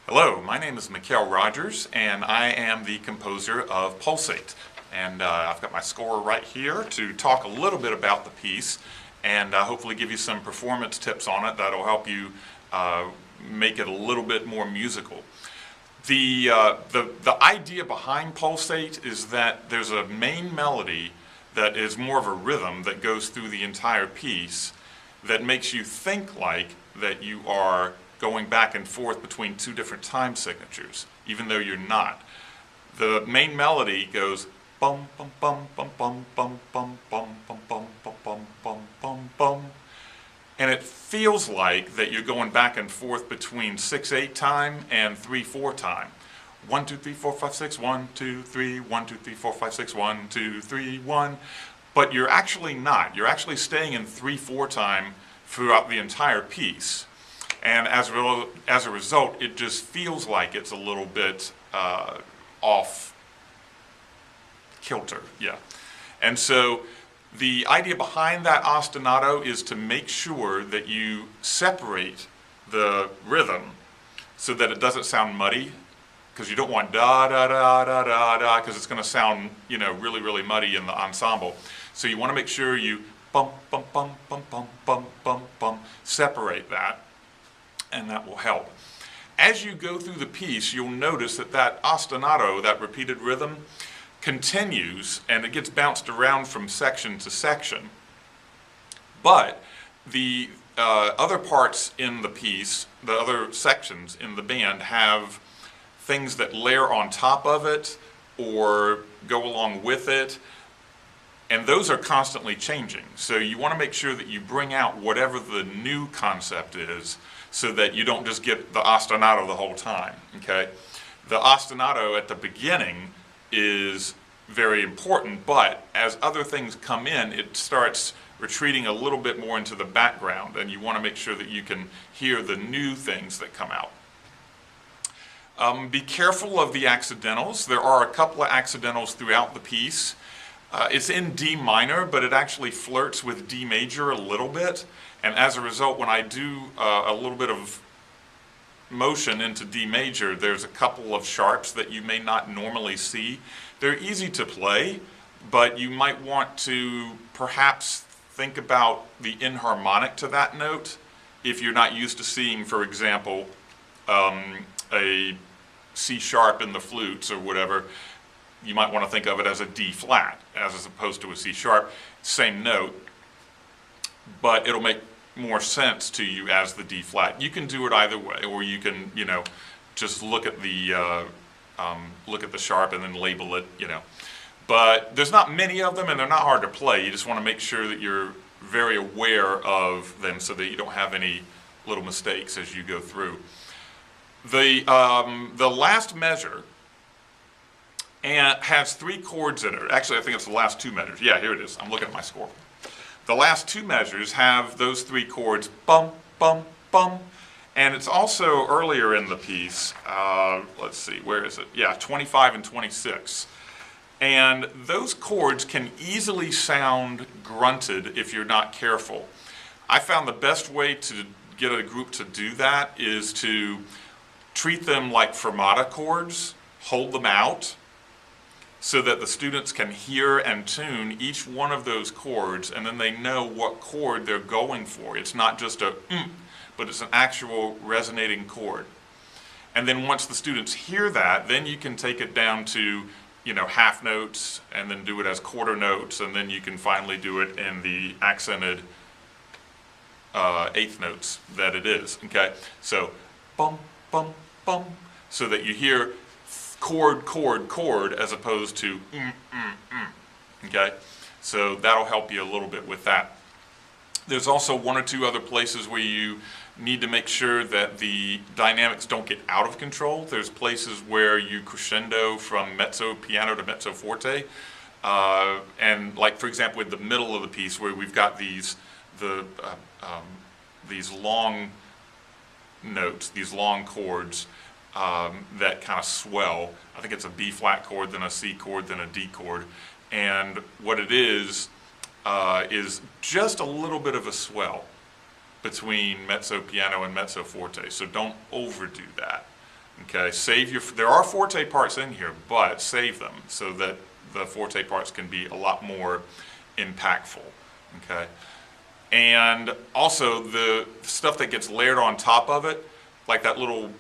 Hello, my name is Mekel Rogers, and I am the composer of Pulsate. And I've got my score right here to talk a little bit about the piece and hopefully give you some performance tips on it that'll help you make it a little bit more musical. The idea behind Pulsate is that there's a main melody that is more of a rhythm that goes through the entire piece that makes you think like that you are going back and forth between two different time signatures, even though you're not. The main melody goes bum bum bum bum bum bum bum bum bum bum bum bum bum bum bum, and it feels like that you're going back and forth between 6/8 time and 3/4 time. 1 2 3 4 5 6 1 2 3 1 2 3 4 5 6 1 2 3 1, but you're actually not. You're actually staying in 3/4 time throughout the entire piece. And as a result, it just feels like it's a little bit off kilter, yeah. And so the idea behind that ostinato is to make sure that you separate the rhythm so that it doesn't sound muddy, because you don't want da da da da da da, because it's going to sound, you know, really really muddy in the ensemble. So you want to make sure you bum bum bum bum bum bum bum bum separate that, and that will help. As you go through the piece, you'll notice that that ostinato, that repeated rhythm, continues and it gets bounced around from section to section. But the other parts in the piece, the other sections in the band, have things that layer on top of it or go along with it, and those are constantly changing. So you want to make sure that you bring out whatever the new concept is, so that you don't just get the ostinato the whole time, okay? The ostinato at the beginning is very important, but as other things come in, it starts retreating a little bit more into the background, and you want to make sure that you can hear the new things that come out. Be careful of the accidentals. There are a couple of accidentals throughout the piece. It's in D minor, but it actually flirts with D major a little bit. And as a result, when I do a little bit of motion into D major, there's a couple of sharps that you may not normally see. They're easy to play, but you might want to perhaps think about the inharmonic to that note if you're not used to seeing, for example, a C sharp in the flutes or whatever. You might want to think of it as a D flat as opposed to a C sharp, same note, but it'll make more sense to you as the D flat. You can do it either way, or you can, you know, just look at the sharp and then label it, you know. But there's not many of them, and they're not hard to play. You just want to make sure that you're very aware of them so that you don't have any little mistakes as you go through. The last measure and has 3 chords in it. Actually, I think it's the last 2 measures. Yeah, here it is. I'm looking at my score. The last 2 measures have those 3 chords, bum, bum, bum. And it's also earlier in the piece, let's see, where is it? Yeah, 25 and 26. And those chords can easily sound grunted if you're not careful. I found the best way to get a group to do that is to treat them like fermata chords, hold them out, so that the students can hear and tune each one of those chords, and then they know what chord they're going for. It's not just a but it's an actual resonating chord. And then once the students hear that, then you can take it down to, you know, half notes, and then do it as quarter notes, and then you can finally do it in the accented 1/8 notes that it is, okay? So bum, bum, bum, so that you hear chord, chord, chord, as opposed to okay? So that'll help you a little bit with that. There's also 1 or 2 other places where you need to make sure that the dynamics don't get out of control. There's places where you crescendo from mezzo piano to mezzo forte, and like, for example, in the middle of the piece where we've got these long notes, these long chords, that kind of swell. I think it's a B flat chord, then a C chord, then a D chord. And what it is just a little bit of a swell between mezzo piano and mezzo forte. So don't overdo that. Okay, there are forte parts in here, but save them so that the forte parts can be a lot more impactful. Okay, and also the stuff that gets layered on top of it, like that little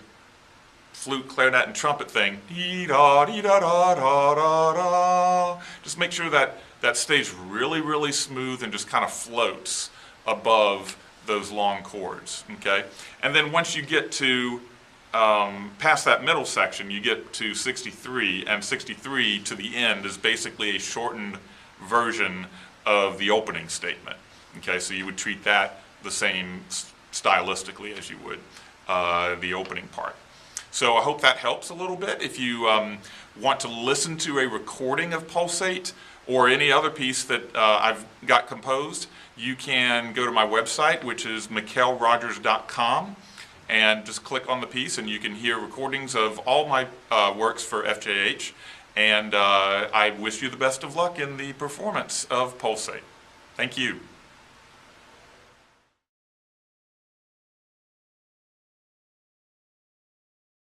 flute, clarinet, and trumpet thing, dee-da-dee-da-da-da-da-da. Just make sure that that stays really, really smooth and just kind of floats above those long chords. Okay, and then once you get to past that middle section, you get to 63, and 63 to the end is basically a shortened version of the opening statement. Okay, so you would treat that the same stylistically as you would the opening part. So I hope that helps a little bit. If you want to listen to a recording of Pulsate or any other piece that I've got composed, you can go to my website, which is mekelrogers.com, and just click on the piece and you can hear recordings of all my works for FJH. And I wish you the best of luck in the performance of Pulsate. Thank you.